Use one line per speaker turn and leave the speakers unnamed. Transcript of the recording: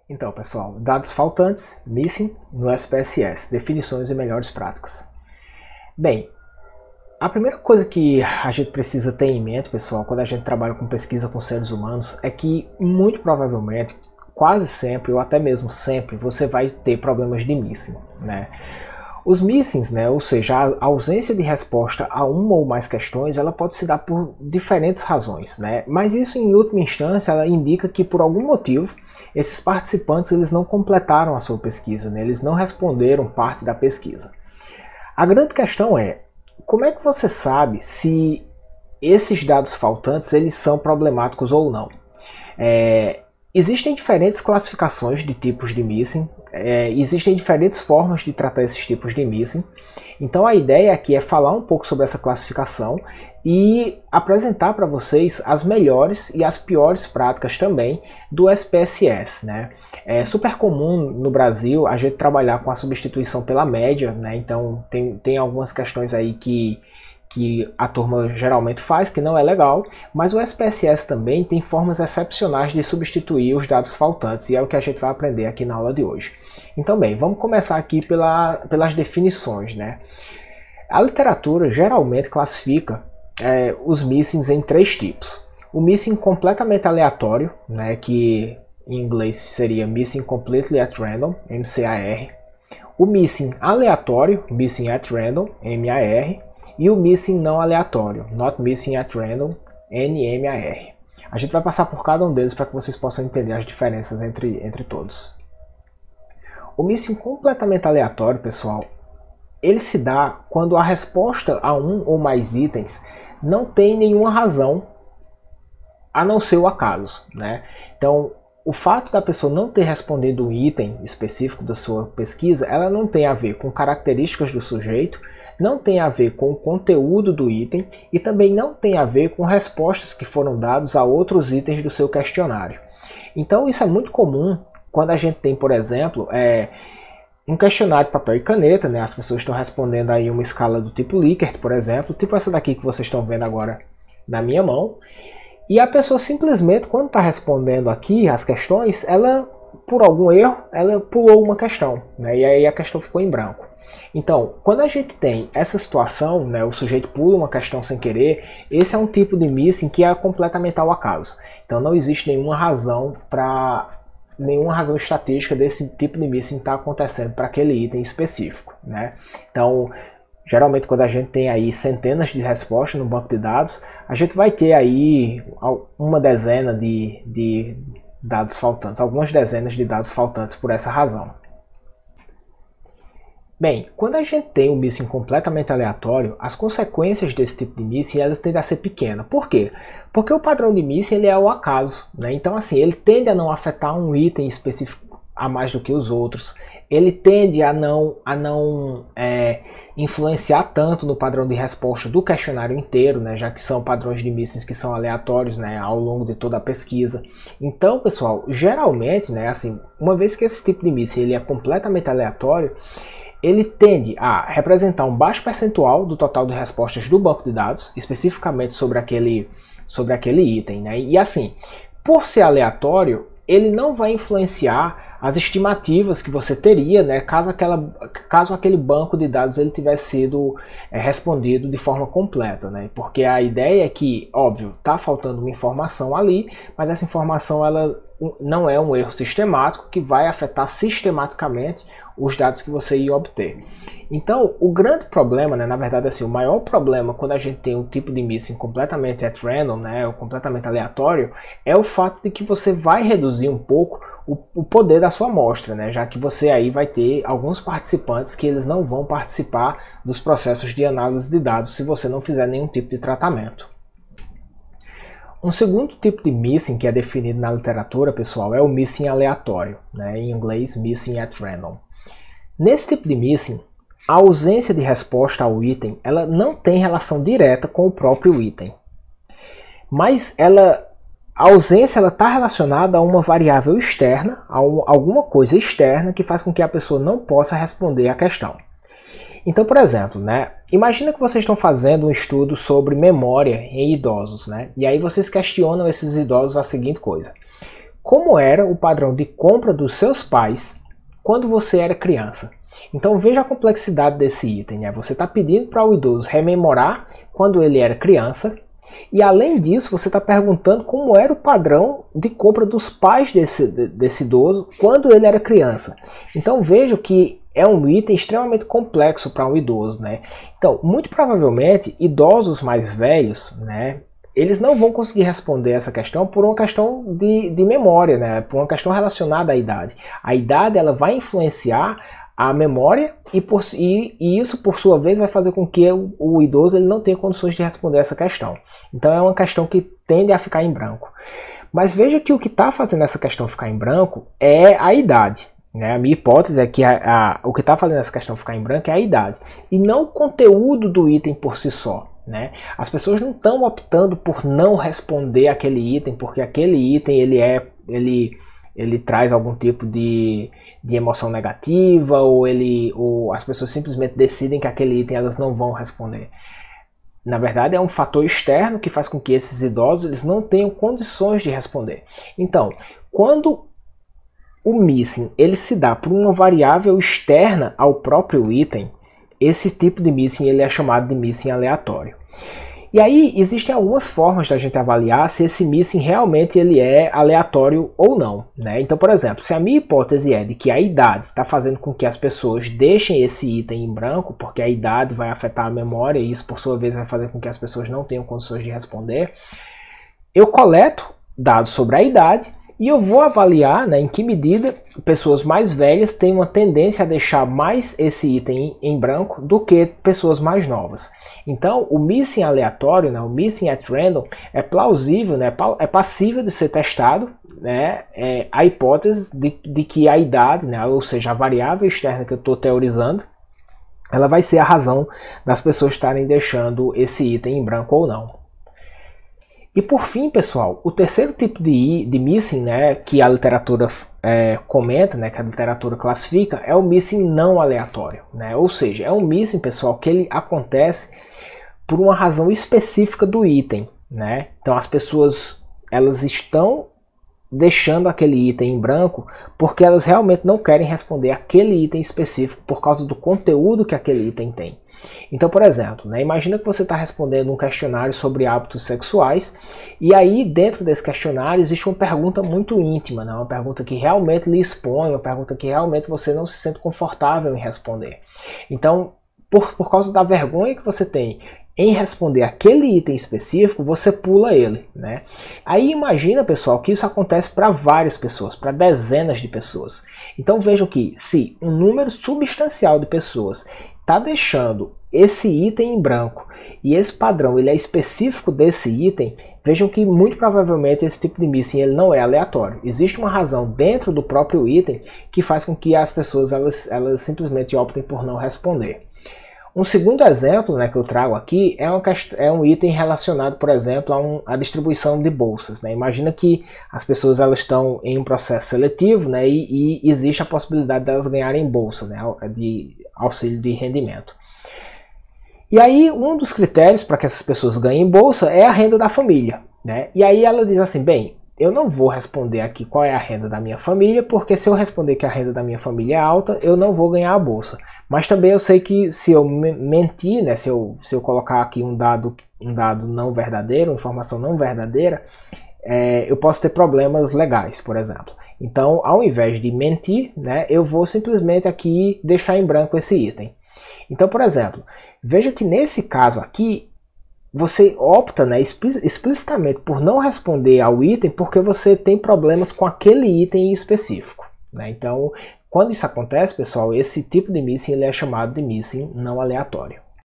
Então, pessoal, dados faltantes, missing, no SPSS, definições e melhores práticas. Bem, a primeira coisa que a gente precisa ter em mente, pessoal, quando a gente trabalha com pesquisa com seres humanos, é que muito provavelmente, quase sempre, ou até mesmo sempre, você vai ter problemas de missing, né? Os missings, né, ou seja, a ausência de resposta a uma ou mais questões, ela pode se dar por diferentes razões, né? Mas isso, em última instância, ela indica que por algum motivo esses participantes eles não completaram a sua pesquisa, né? Eles não responderam parte da pesquisa. A grande questão é, como é que você sabe se esses dados faltantes eles são problemáticos ou não? Existem diferentes classificações de tipos de missing, existem diferentes formas de tratar esses tipos de missing. Então a ideia aqui é falar um pouco sobre essa classificação e apresentar para vocês as melhores e as piores práticas também do SPSS, né? É super comum no Brasil a gente trabalhar com a substituição pela média, né? Então tem algumas questões aí que a turma geralmente faz, que não é legal, mas o SPSS também tem formas excepcionais de substituir os dados faltantes, e é o que a gente vai aprender aqui na aula de hoje. Então bem, vamos começar aqui pelas definições, né? A literatura geralmente classifica os missings em três tipos. O missing completamente aleatório, né, que em inglês seria Missing Completely at Random, MCAR. O missing aleatório, Missing at Random, MAR. E o missing não aleatório, not missing at random, NMAR. A gente vai passar por cada um deles para que vocês possam entender as diferenças entre todos. O missing completamente aleatório, pessoal, ele se dá quando a resposta a um ou mais itens não tem nenhuma razão a não ser o acaso, né? Então, o fato da pessoa não ter respondido um item específico da sua pesquisa, ela não tem a ver com características do sujeito, não tem a ver com o conteúdo do item e também não tem a ver com respostas que foram dadas a outros itens do seu questionário. Então isso é muito comum quando a gente tem, por exemplo, um questionário de papel e caneta, né? As pessoas estão respondendo aí uma escala do tipo Likert, por exemplo, tipo essa daqui que vocês estão vendo agora na minha mão, e a pessoa simplesmente, quando está respondendo aqui as questões, ela, por algum erro, ela pulou uma questão, né? E aí a questão ficou em branco. Então, quando a gente tem essa situação, né, o sujeito pula uma questão sem querer, esse é um tipo de missing que é completamente ao acaso. Então não existe nenhuma razão estatística desse tipo de missing estar acontecendo para aquele item específico, né? Então, geralmente quando a gente tem aí centenas de respostas no banco de dados, a gente vai ter aí uma dezena de dados faltantes, algumas dezenas de dados faltantes por essa razão. Bem, quando a gente tem um missing completamente aleatório, as consequências desse tipo de missing elas tendem a ser pequenas. Por quê? Porque o padrão de missing ele é o acaso, né? Então assim, ele tende a não afetar um item específico a mais do que os outros. Ele tende a não influenciar tanto no padrão de resposta do questionário inteiro, né? Já que são padrões de missings que são aleatórios, né? Ao longo de toda a pesquisa. Então, pessoal, geralmente, né? Assim, uma vez que esse tipo de missing ele é completamente aleatório, ele tende a representar um baixo percentual do total de respostas do banco de dados, especificamente sobre aquele item, né? E assim, por ser aleatório, ele não vai influenciar as estimativas que você teria, né, caso aquele banco de dados ele tivesse sido respondido de forma completa, né? Porque a ideia é que, óbvio, está faltando uma informação ali, mas essa informação ela não é um erro sistemático que vai afetar sistematicamente os dados que você ia obter. Então, o grande problema, né, na verdade, assim, o maior problema quando a gente tem um tipo de missing completamente at random, né, ou completamente aleatório, é o fato de que você vai reduzir um pouco o poder da sua amostra, né, já que você aí vai ter alguns participantes que eles não vão participar dos processos de análise de dados se você não fizer nenhum tipo de tratamento. Um segundo tipo de missing que é definido na literatura, pessoal, é o missing aleatório, né, em inglês missing at random. Nesse tipo de missing, a ausência de resposta ao item ela não tem relação direta com o próprio item, mas a ausência está relacionada a uma variável externa, a alguma coisa externa que faz com que a pessoa não possa responder a questão. Então, por exemplo, né, imagina que vocês estão fazendo um estudo sobre memória em idosos, né, e aí vocês questionam esses idosos a seguinte coisa: como era o padrão de compra dos seus pais quando você era criança. Então veja a complexidade desse item, né? Você está pedindo para o idoso rememorar quando ele era criança, e além disso você está perguntando como era o padrão de compra dos pais desse idoso quando ele era criança. Então veja que é um item extremamente complexo para um idoso, né? Então, muito provavelmente, idosos mais velhos, né, eles não vão conseguir responder essa questão por uma questão de memória, né, por uma questão relacionada à idade. A idade ela vai influenciar a memória e isso, por sua vez, vai fazer com que o idoso ele não tenha condições de responder essa questão. Então, é uma questão que tende a ficar em branco. Mas veja que o que está fazendo essa questão ficar em branco é a idade. A minha hipótese é que o que está fazendo essa questão ficar em branco é a idade, e não o conteúdo do item por si só. As pessoas não estão optando por não responder aquele item, porque aquele item ele traz algum tipo de emoção negativa, ou as pessoas simplesmente decidem que aquele item elas não vão responder. Na verdade, é um fator externo que faz com que esses idosos eles não tenham condições de responder. Então, quando o missing ele se dá por uma variável externa ao próprio item, esse tipo de missing ele é chamado de missing aleatório. E aí existem algumas formas da gente avaliar se esse missing realmente ele é aleatório ou não. Então, por exemplo, se a minha hipótese é de que a idade está fazendo com que as pessoas deixem esse item em branco, porque a idade vai afetar a memória e isso por sua vez vai fazer com que as pessoas não tenham condições de responder, eu coleto dados sobre a idade e eu vou avaliar em que medida pessoas mais velhas têm uma tendência a deixar mais esse item em branco do que pessoas mais novas. Então, o missing aleatório, o missing at random, é plausível, é passível de ser testado, a hipótese de que a idade, ou seja, a variável externa que eu estou teorizando, ela vai ser a razão das pessoas estarem deixando esse item em branco ou não. E por fim, pessoal, o terceiro tipo de missing que a literatura comenta, que a literatura classifica, é o missing não aleatório. Ou seja, é um missing, pessoal, que ele acontece por uma razão específica do item. Então as pessoas elas estão deixando aquele item em branco porque elas realmente não querem responder aquele item específico por causa do conteúdo que aquele item tem. Então, por exemplo, imagina que você está respondendo um questionário sobre hábitos sexuais e aí dentro desse questionário existe uma pergunta muito íntima, uma pergunta que realmente lhe expõe, uma pergunta que realmente você não se sente confortável em responder. Então, por causa da vergonha que você tem em responder aquele item específico, você pula ele. Aí imagina, pessoal, que isso acontece para várias pessoas, para dezenas de pessoas. Então vejam que se um número substancial de pessoas está deixando esse item em branco e esse padrão ele é específico desse item, vejam que muito provavelmente esse tipo de missing ele não é aleatório. Existe uma razão dentro do próprio item que faz com que as pessoas elas simplesmente optem por não responder. Um segundo exemplo que eu trago aqui é um item relacionado, por exemplo, à distribuição de bolsas. Imagina que as pessoas elas estão em um processo seletivo e existe a possibilidade delas ganharem bolsa de auxílio de rendimento. E aí um dos critérios para que essas pessoas ganhem bolsa é a renda da família. E aí ela diz assim, bem, eu não vou responder aqui qual é a renda da minha família, porque se eu responder que a renda da minha família é alta, eu não vou ganhar a bolsa. Mas também eu sei que se eu mentir, se eu colocar aqui um dado não verdadeiro, informação não verdadeira, eu posso ter problemas legais, por exemplo. Então, ao invés de mentir, eu vou simplesmente aqui deixar em branco esse item. Então, por exemplo, veja que nesse caso aqui, você opta explicitamente por não responder ao item porque você tem problemas com aquele item específico. Então, quando isso acontece, pessoal, esse tipo de missing ele é chamado de missing não aleatório.